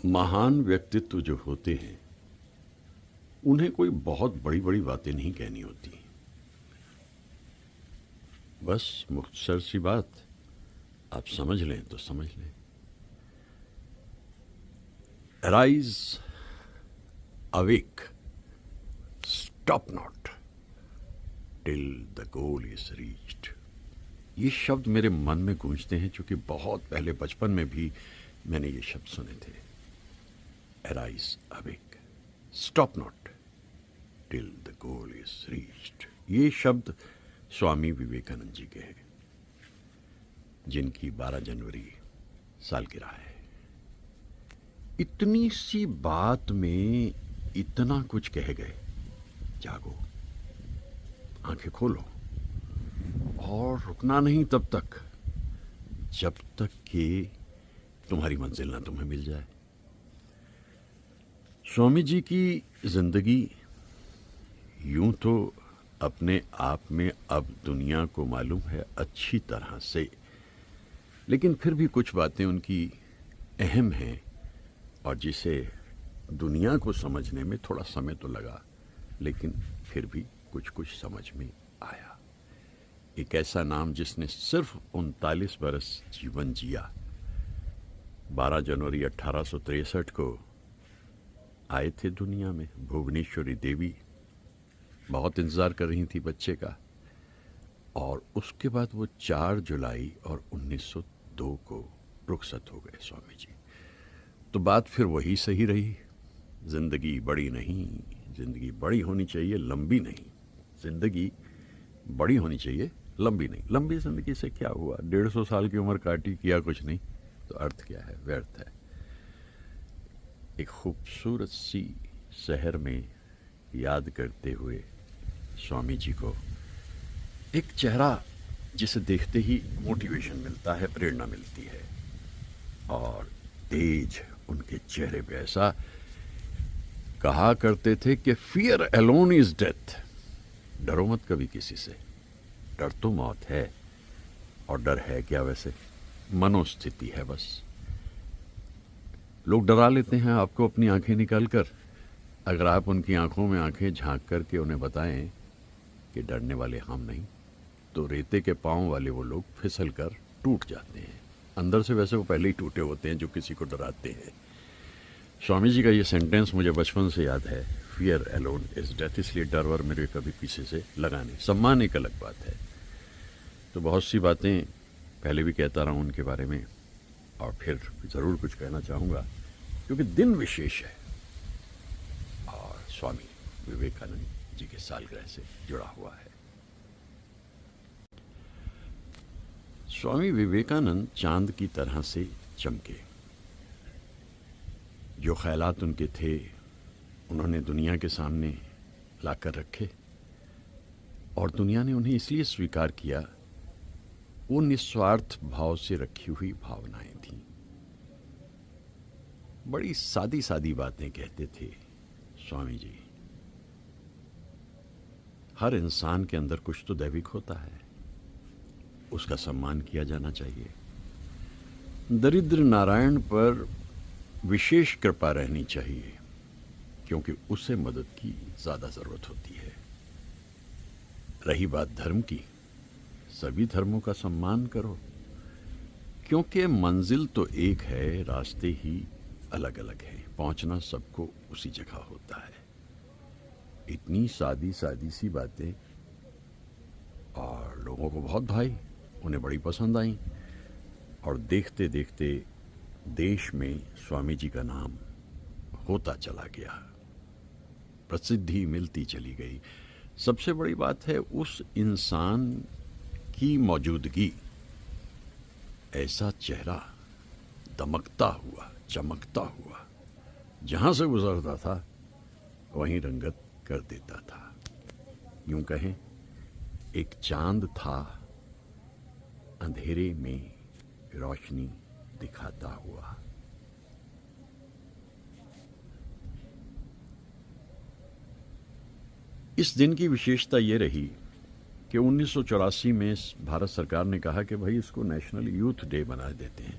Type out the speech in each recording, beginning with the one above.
महान व्यक्तित्व जो होते हैं उन्हें कोई बहुत बड़ी बड़ी बातें नहीं कहनी होती। बस मुख्तसर सी बात आप समझ लें तो समझ लें। Arise, awake, stop not till the goal is reached. ये शब्द मेरे मन में गूंजते हैं, क्योंकि बहुत पहले बचपन में भी मैंने ये शब्द सुने थे। Arise, awake, stop not till the goal is reached. ये शब्द स्वामी विवेकानंद जी के हैं, जिनकी 12 जनवरी सालगिरह है। इतनी सी बात में इतना कुछ कह गए। जागो, आंखें खोलो और रुकना नहीं तब तक जब तक कि तुम्हारी मंजिल ना तुम्हें मिल जाए। स्वामी जी की जिंदगी यूं तो अपने आप में अब दुनिया को मालूम है अच्छी तरह से, लेकिन फिर भी कुछ बातें उनकी अहम हैं और जिसे दुनिया को समझने में थोड़ा समय तो लगा, लेकिन फिर भी कुछ कुछ समझ में आया। एक ऐसा नाम जिसने सिर्फ 39 बरस जीवन जिया। 12 जनवरी 1863 को आए थे दुनिया में। भुवनेश्वरी देवी बहुत इंतज़ार कर रही थी बच्चे का, और उसके बाद वो 4 जुलाई और 1902 को रुखसत हो गए स्वामी जी। तो बात फिर वही सही रही, जिंदगी बड़ी नहीं, जिंदगी बड़ी होनी चाहिए, लंबी नहीं। जिंदगी बड़ी होनी चाहिए, लंबी नहीं। लंबी जिंदगी से क्या हुआ? 150 साल की उम्र काटी, किया कुछ नहीं, तो अर्थ क्या है? व्यर्थ है। एक खूबसूरत सी शहर में याद करते हुए स्वामी जी को, एक चेहरा जिसे देखते ही मोटिवेशन मिलता है, प्रेरणा मिलती है, और तेज उनके चेहरे पे ऐसा कहा करते थे कि फियर अलोन इज डेथ। डरो मत कभी किसी से, डर तो मौत है। और डर है क्या वैसे? मनोस्थिति है बस। लोग डरा लेते हैं आपको अपनी आंखें निकाल कर। अगर आप उनकी आंखों में आंखें झांक करके उन्हें बताएं कि डरने वाले हम नहीं, तो रेते के पांव वाले वो लोग फिसल कर टूट जाते हैं। अंदर से वैसे वो पहले ही टूटे होते हैं जो किसी को डराते हैं। स्वामी जी का ये सेंटेंस मुझे बचपन से याद है, फियर अलोन इज डेथ। इसलिए डर वर मेरे कभी पीछे से लगा नहीं। सम्मान एक अलग बात है। तो बहुत सी बातें पहले भी कहता रहा हूँ उनके बारे में, और फिर ज़रूर कुछ कहना चाहूँगा, क्योंकि दिन विशेष है और स्वामी विवेकानंद जी के सालगिरह से जुड़ा हुआ है। स्वामी विवेकानंद चांद की तरह से चमके। जो ख्यालात उनके थे उन्होंने दुनिया के सामने लाकर रखे, और दुनिया ने उन्हें इसलिए स्वीकार किया, वो निस्वार्थ भाव से रखी हुई भावनाएं थीं। बड़ी सादी सादी बातें कहते थे स्वामी जी। हर इंसान के अंदर कुछ तो दैविक होता है, उसका सम्मान किया जाना चाहिए। दरिद्र नारायण पर विशेष कृपा रहनी चाहिए, क्योंकि उसे मदद की ज़्यादा ज़रूरत होती है। रही बात धर्म की, सभी धर्मों का सम्मान करो, क्योंकि मंजिल तो एक है, रास्ते ही अलग अलग हैं, पहुंचना सबको उसी जगह होता है। इतनी सादी सादी सी बातें और लोगों को बहुत भाई, उन्हें बड़ी पसंद आई, और देखते देखते देश में स्वामी जी का नाम होता चला गया, प्रसिद्धि मिलती चली गई। सबसे बड़ी बात है उस इंसान की मौजूदगी। ऐसा चेहरा दमकता हुआ, चमकता हुआ, जहां से गुजरता था वहीं रंगत कर देता था। यूं कहें, एक चांद था अंधेरे में रोशनी दिखाता हुआ। इस दिन की विशेषता ये रही कि 1984 में भारत सरकार ने कहा कि भाई इसको नेशनल यूथ डे बना देते हैं।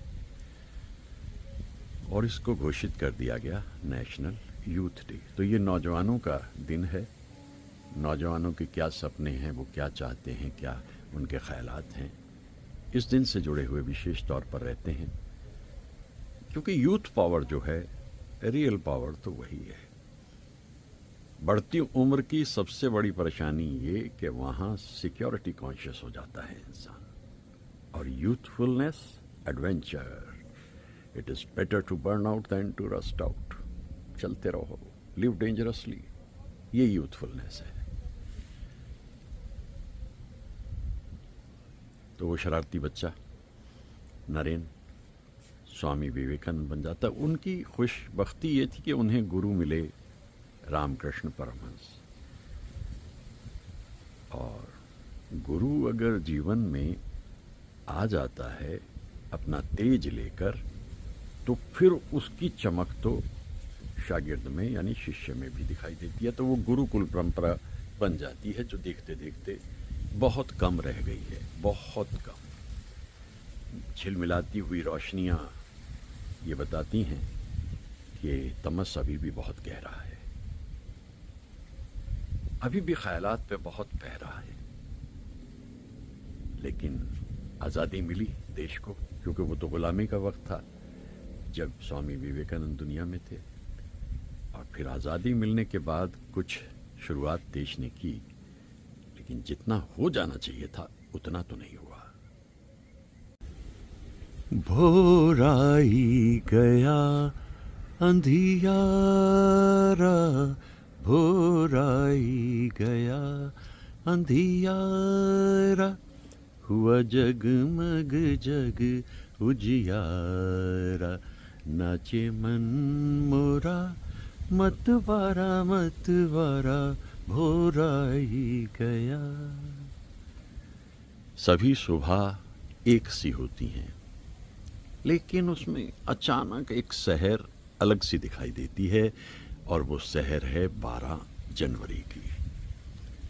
और इसको घोषित कर दिया गया नेशनल यूथ डे। तो ये नौजवानों का दिन है। नौजवानों के क्या सपने हैं, वो क्या चाहते हैं, क्या उनके ख्यालात हैं, इस दिन से जुड़े हुए विशेष तौर पर रहते हैं। क्योंकि यूथ पावर जो है, रियल पावर तो वही है। बढ़ती उम्र की सबसे बड़ी परेशानी ये कि वहाँ सिक्योरिटी कॉन्शियस हो जाता है इंसान। और youthfulness adventure, it is better to burn out than to rust out. चलते रहो, लिव डेंजरसली, ये यूथफुलनेस है। तो वो शरारती बच्चा नरेन स्वामी विवेकानंद बन जाता। उनकी खुशबख्ती ये थी कि उन्हें गुरु मिले रामकृष्ण परमहंस। और गुरु अगर जीवन में आ जाता है अपना तेज लेकर, तो फिर उसकी चमक तो शागिर्द में यानी शिष्य में भी दिखाई देती है। तो वो गुरुकुल परंपरा बन जाती है, जो देखते देखते बहुत कम रह गई है, बहुत कम। झिलमिलाती हुई रोशनियां ये बताती हैं कि तमस अभी भी बहुत गहरा है, अभी भी ख्यालात पे बहुत पहरा है। लेकिन आज़ादी मिली देश को, क्योंकि वो तो गुलामी का वक्त था जब स्वामी विवेकानंद दुनिया में थे। और फिर आज़ादी मिलने के बाद कुछ शुरुआत देश ने की, लेकिन जितना हो जाना चाहिए था उतना तो नहीं हुआ। भोर आई गया अंधियारा, भोर आई गया अंधियारा, हुआ जगमग जग उजियारा, नाचे मन मोरा मतवारा मतवारा, भोर आई गया। सभी सुबह एक सी होती हैं, लेकिन उसमें अचानक एक शहर अलग सी दिखाई देती है, और वो शहर है 12 जनवरी की।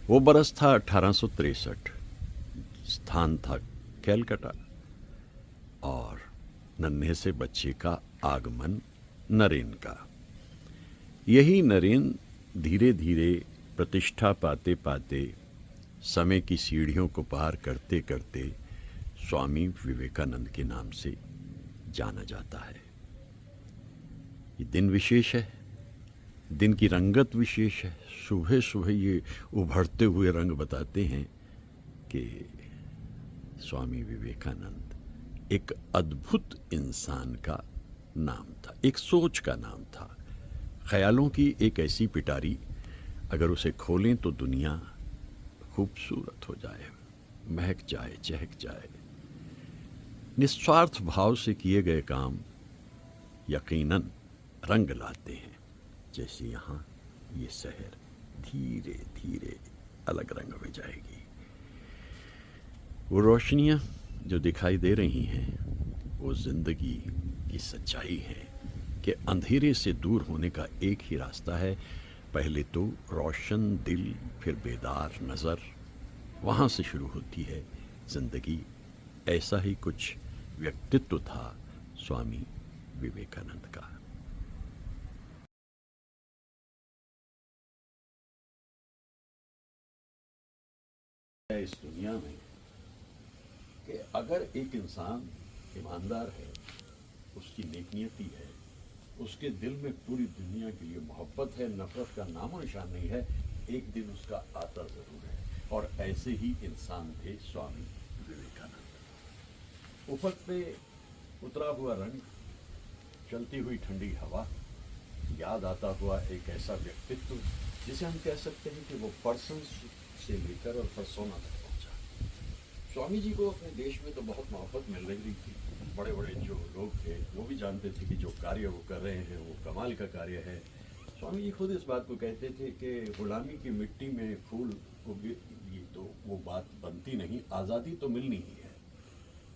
वो बरस था 1863, स्थान था कैलकाटा, और नन्हे से बच्चे का आगमन नरेन का। यही नरेन धीरे धीरे प्रतिष्ठा पाते पाते, समय की सीढ़ियों को पार करते करते स्वामी विवेकानंद के नाम से जाना जाता है। ये दिन विशेष है, दिन की रंगत विशेष है। सुबह सुबह ये उभरते हुए रंग बताते हैं कि स्वामी विवेकानंद एक अद्भुत इंसान का नाम था, एक सोच का नाम था, ख्यालों की एक ऐसी पिटारी, अगर उसे खोलें तो दुनिया खूबसूरत हो जाए, महक जाए, चहक जाए। निस्वार्थ भाव से किए गए काम यकीनन रंग लाते हैं, जैसे यहाँ ये शहर धीरे धीरे अलग रंग में जाएगी। वो रोशनियाँ जो दिखाई दे रही हैं, वो जिंदगी की सच्चाई है कि अंधेरे से दूर होने का एक ही रास्ता है, पहले तो रोशन दिल, फिर बेदार नज़र, वहाँ से शुरू होती है जिंदगी। ऐसा ही कुछ व्यक्तित्व था स्वामी विवेकानंद का। इस दुनिया में कि अगर एक इंसान ईमानदार है, उसकी नेकनियती है, उसके दिल में पूरी दुनिया के लिए मोहब्बत है, नफरत का नामो निशान नहीं है, एक दिन उसका आता जरूर है। और ऐसे ही इंसान थे स्वामी विवेकानंद। उफक पे उतरा हुआ रंग, चलती हुई ठंडी हवा, याद आता हुआ एक ऐसा व्यक्तित्व जिसे हम कह सकते हैं कि वो पर्सन से लेकर और परसोना तक पहुंचा। स्वामी जी को अपने देश में तो बहुत मोहब्बत मिल रही थी। बड़े बड़े जो लोग थे वो भी जानते थे कि जो कार्य वो कर रहे हैं वो कमाल का कार्य है। स्वामी जी खुद इस बात को कहते थे कि गुलामी की मिट्टी में फूल उगे, तो वो बात बनती नहीं, आज़ादी तो मिलनी ही है।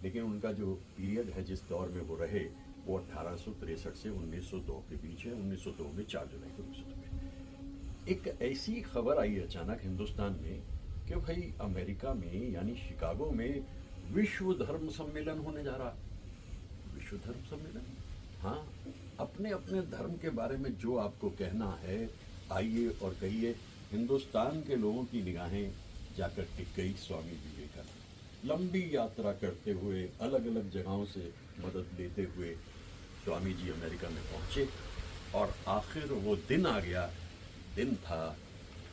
लेकिन उनका जो पीरियड है, जिस दौर में वो रहे, वो 1863 से 1902 के बीच है। 1902 में 4 जुलाई को 1902 में एक ऐसी खबर आई अचानक हिंदुस्तान में कि भाई अमेरिका में यानी शिकागो में विश्व धर्म सम्मेलन होने जा रहा। विश्व धर्म सम्मेलन, हाँ, अपने अपने धर्म के बारे में जो आपको कहना है आइए और कहिए। हिंदुस्तान के लोगों की निगाहें जाकर टिक गई स्वामी विवेकानंद। लंबी यात्रा करते हुए अलग अलग जगहों से मदद लेते हुए स्वामी जी अमेरिका में पहुंचे और आखिर वो दिन आ गया। दिन था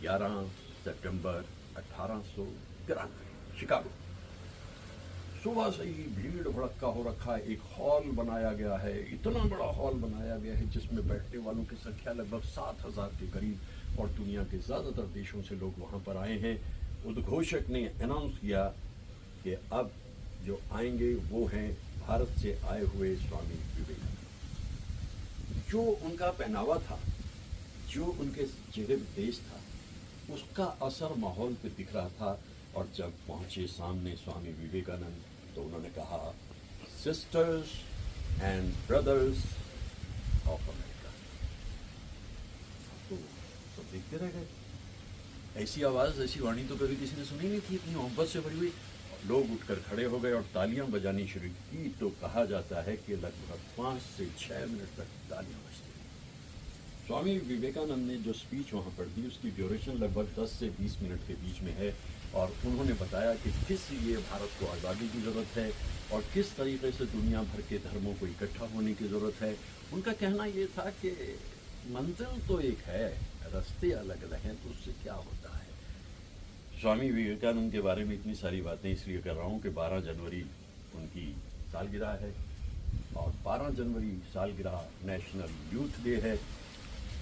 11 सितंबर 1893, शिकागो। सुबह से ही भीड़ भड़क्का हो रखा है। एक हॉल बनाया गया है, इतना बड़ा हॉल बनाया गया है जिसमें बैठने वालों की संख्या लगभग 7,000 के करीब और दुनिया के ज़्यादातर देशों से लोग वहां पर आए हैं। उद्घोषक ने अनाउंस किया कि अब जो आएंगे वो हैं भारत से आए हुए स्वामी विवेकानंद। जो उनका पहनावा था, जो उनके चेहरे पे तेज था, उसका असर माहौल पे दिख रहा था। और जब पहुंचे सामने स्वामी विवेकानंद तो उन्होंने कहा, sisters and brothers of America. तो सब देखते रह गए। ऐसी आवाज़, ऐसी वाणी तो कभी किसी ने सुनी नहीं थी, इतनी मोहब्बत से भरी हुई। लोग उठकर खड़े हो गए और तालियां बजानी शुरू की। तो कहा जाता है कि लगभग 5 से 6 मिनट तक तालियां बजती। स्वामी विवेकानंद ने जो स्पीच वहाँ पर दी उसकी ड्यूरेशन लगभग 10 से 20 मिनट के बीच में है। और उन्होंने बताया कि किस लिए भारत को आज़ादी की ज़रूरत है और किस तरीके से दुनिया भर के धर्मों को इकट्ठा होने की ज़रूरत है। उनका कहना ये था कि मंजिल तो एक है, रास्ते अलग अलग हैं, तो उससे क्या होता है। स्वामी विवेकानंद के बारे में इतनी सारी बातें इसलिए कर रहा हूँ कि 12 जनवरी उनकी सालगिरह है और 12 जनवरी सालगिरह नेशनल यूथ डे है।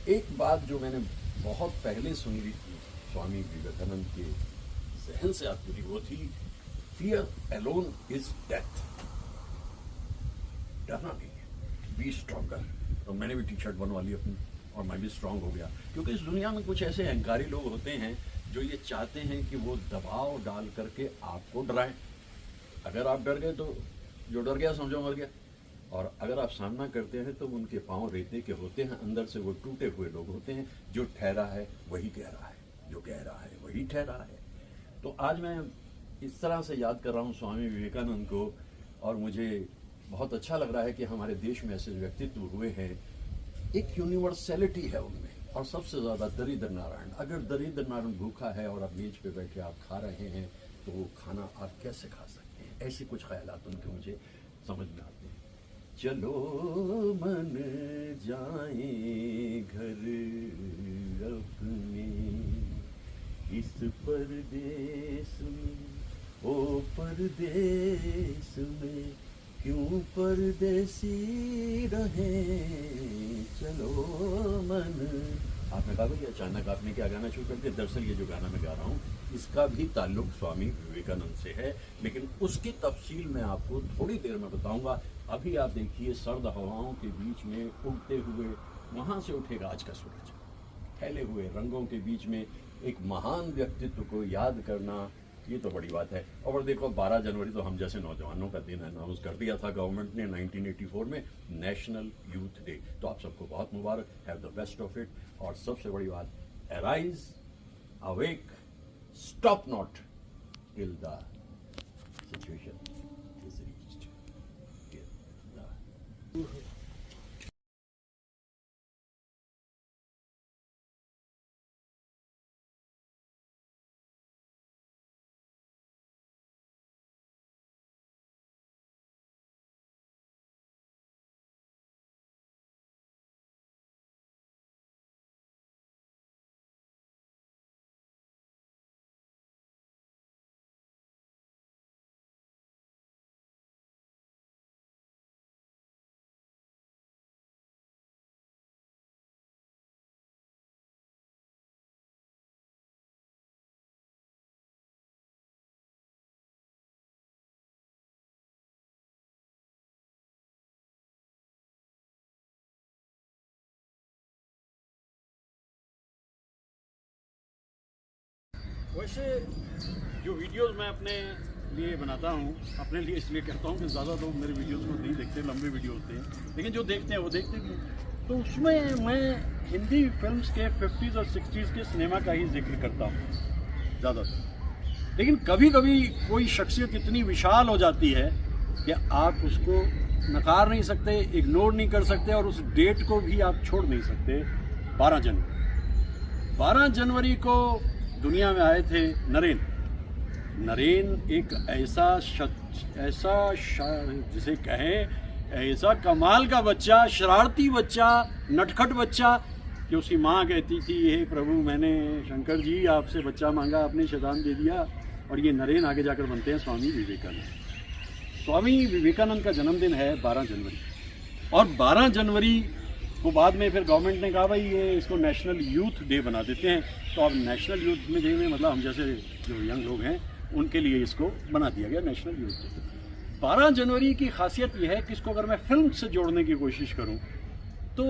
एक बात जो मैंने बहुत पहले सुनी थी स्वामी विवेकानंद के जहन से आती थी वो थी, फियर एलोन इज डेथ। डरना नहीं है, बी स्ट्रॉन्गर। तो मैंने भी टी शर्ट बनवा ली अपनी और मैं भी स्ट्रांग हो गया। क्योंकि इस दुनिया में कुछ ऐसे अहंकारी लोग होते हैं जो ये चाहते हैं कि वो दबाव डाल करके आपको डराएं। अगर आप डर गए तो जो डर गया समझो मर गया। और अगर आप सामना करते हैं तो उनके पांव रेते के होते हैं, अंदर से वो टूटे हुए लोग होते हैं। जो ठहरा है वही कह रहा है, जो कह रहा है वही ठहरा है। तो आज मैं इस तरह से याद कर रहा हूँ स्वामी विवेकानंद को और मुझे बहुत अच्छा लग रहा है कि हमारे देश में ऐसे व्यक्तित्व हुए हैं। एक यूनिवर्सैलिटी है उनमें। और सबसे ज़्यादा दरिद्र नारायण। अगर दरिद्र नारायण भूखा है और आप मेज पे बैठे आप खा रहे हैं तो वो खाना आप कैसे खा सकते हैं। ऐसे कुछ ख्यालात उनके मुझे समझ में आते हैं। चलो मन जाए घर अपने, इस परदेस में, ओ परदेस में क्यों परदेसी रहे, चलो मन। आपने कहा भाई अचानक आपने क्या गाना शुरू कर दिया। दरअसल ये जो गाना मैं गा रहा हूँ इसका भी ताल्लुक स्वामी विवेकानंद से है, लेकिन उसकी तफसील मैं आपको थोड़ी देर में बताऊंगा। अभी आप देखिए सर्द हवाओं के बीच में उगते हुए वहाँ से उठेगा आज का सूरज। फैले हुए रंगों के बीच में एक महान व्यक्तित्व को याद करना, ये तो बड़ी बात है। और देखो 12 जनवरी तो हम जैसे नौजवानों का दिन अनाउंस कर दिया था गवर्नमेंट ने 1984 में, नेशनल यूथ डे। तो आप सबको बहुत मुबारक, have the best of it. और सबसे बड़ी बात, arise, awake, stop not till the situation is reached. वैसे जो वीडियोस मैं अपने लिए बनाता हूँ, अपने लिए इसलिए कहता हूँ कि ज़्यादा लोग मेरे वीडियोस को नहीं देखते, लंबे वीडियो होते हैं, लेकिन जो देखते हैं वो देखते भी हैं। तो उसमें मैं हिंदी फिल्म्स के 50s और 60s के सिनेमा का ही जिक्र करता हूँ ज़्यादातर। लेकिन कभी कभी कोई शख्सियत इतनी विशाल हो जाती है कि आप उसको नकार नहीं सकते, इग्नोर नहीं कर सकते, और उस डेट को भी आप छोड़ नहीं सकते। 12 जनवरी को दुनिया में आए थे नरेन। नरेन एक जिसे कहें ऐसा कमाल का बच्चा, शरारती बच्चा, नटखट बच्चा, कि उसकी माँ कहती थी, हे प्रभु मैंने शंकर जी आपसे बच्चा मांगा, आपने शैतान दे दिया। और ये नरेन आगे जाकर बनते हैं स्वामी विवेकानंद। स्वामी विवेकानंद का जन्मदिन है 12 जनवरी, और 12 जनवरी को बाद में फिर गवर्नमेंट ने कहा भाई ये इसको नेशनल यूथ डे बना देते हैं। तो अब नेशनल यूथ डे में मतलब हम जैसे जो यंग लोग हैं उनके लिए इसको बना दिया गया नेशनल यूथ डे। 12 जनवरी की खासियत यह है कि इसको अगर मैं फिल्म से जोड़ने की कोशिश करूं तो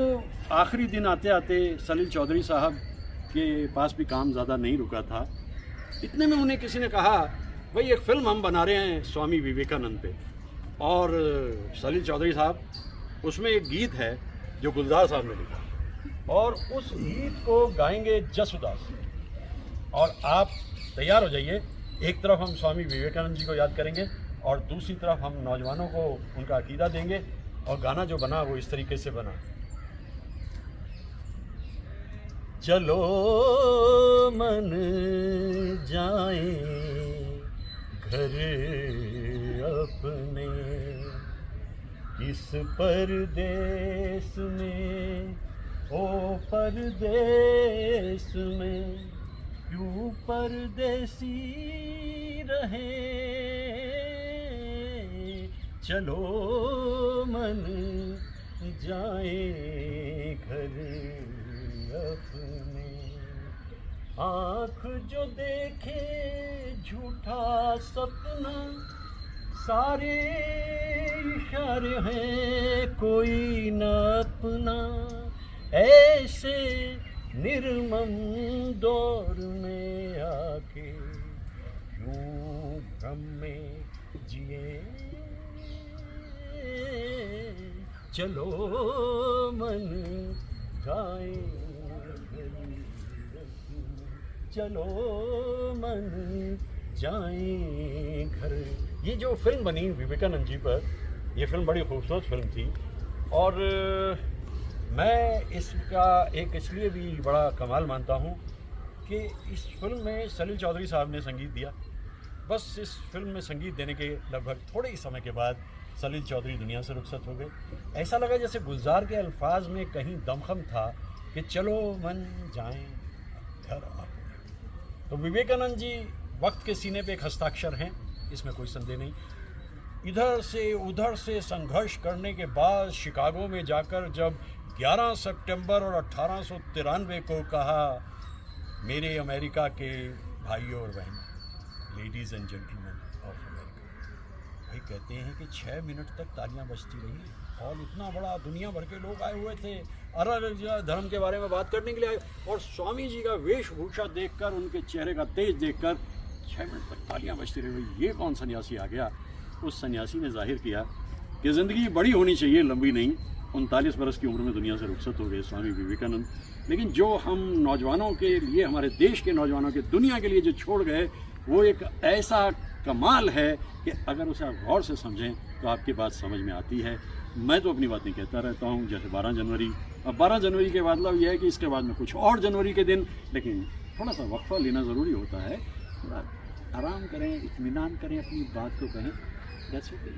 आखिरी दिन आते आते सलील चौधरी साहब के पास भी काम ज़्यादा नहीं रुका था। इतने में उन्हें किसी ने कहा भाई एक फ़िल्म हम बना रहे हैं स्वामी विवेकानंद पे, और सलील चौधरी साहब उसमें एक गीत है जो गुलजार साहब ने लिखा, और उस गीत को गाएंगे जसुदास। और आप तैयार हो जाइए, एक तरफ हम स्वामी विवेकानंद जी को याद करेंगे और दूसरी तरफ हम नौजवानों को उनका अकीदा देंगे। और गाना जो बना वो इस तरीके से बना, चलो मन जाए घर अपने, इस परदेस में ओ परदेस में क्यों परदेसी रहे, चलो मन जाए घर अपने। आँख जो देखे झूठा सपना, सारे इशारे हैं कोई न अपना, ऐसे निर्मम दौर में आके क्यों भ्रम में जिए, चलो मन जाए, चलो मन जाए घर। ये जो फिल्म बनी विवेकानंद जी पर, ये फिल्म बड़ी खूबसूरत फिल्म थी, और मैं इसका एक इसलिए भी बड़ा कमाल मानता हूँ कि इस फिल्म में सलील चौधरी साहब ने संगीत दिया। बस इस फिल्म में संगीत देने के लगभग थोड़े ही समय के बाद सलील चौधरी दुनिया से रुखसत हो गए। ऐसा लगा जैसे गुलजार के अल्फाज में कहीं दमखम था कि चलो मन जाएं घर अपने। तो विवेकानंद जी वक्त के सीने पे एक हस्ताक्षर हैं, इसमें कोई संदेह नहीं। इधर से उधर से संघर्ष करने के बाद शिकागो में जाकर जब 11 सितंबर और 1893 को कहा, मेरे अमेरिका के भाइयों और बहनों, ladies and gentleman of America, भाई कहते हैं कि 6 मिनट तक तालियां बजती रही। हॉल इतना बड़ा, दुनिया भर के लोग आए हुए थे अलग धर्म के बारे में बात करने के लिए आए, और स्वामी जी का वेशभूषा देखकर, उनके चेहरे का तेज देखकर 6 मिनट तक तालियां बजती रही। ये कौन सन्यासी आ गया? उस सन्यासी ने जाहिर किया कि ज़िंदगी बड़ी होनी चाहिए, लंबी नहीं। 39 बरस की उम्र में दुनिया से रुखसत हो गए स्वामी विवेकानंद। लेकिन जो हम नौजवानों के लिए, हमारे देश के नौजवानों के, दुनिया के लिए जो छोड़ गए, वो एक ऐसा कमाल है कि अगर उसे आप गौर से समझें तो आपकी बात समझ में आती है। मैं तो अपनी बातें कहता रहता हूँ, जैसे 12 जनवरी। अब 12 जनवरी के मतलब यह है कि इसके बाद में कुछ और जनवरी के दिन, लेकिन थोड़ा सा वक्फा लेना ज़रूरी होता है। थोड़ा आराम करें, इत्मीनान करें, अपनी बात को कहें। That's okay.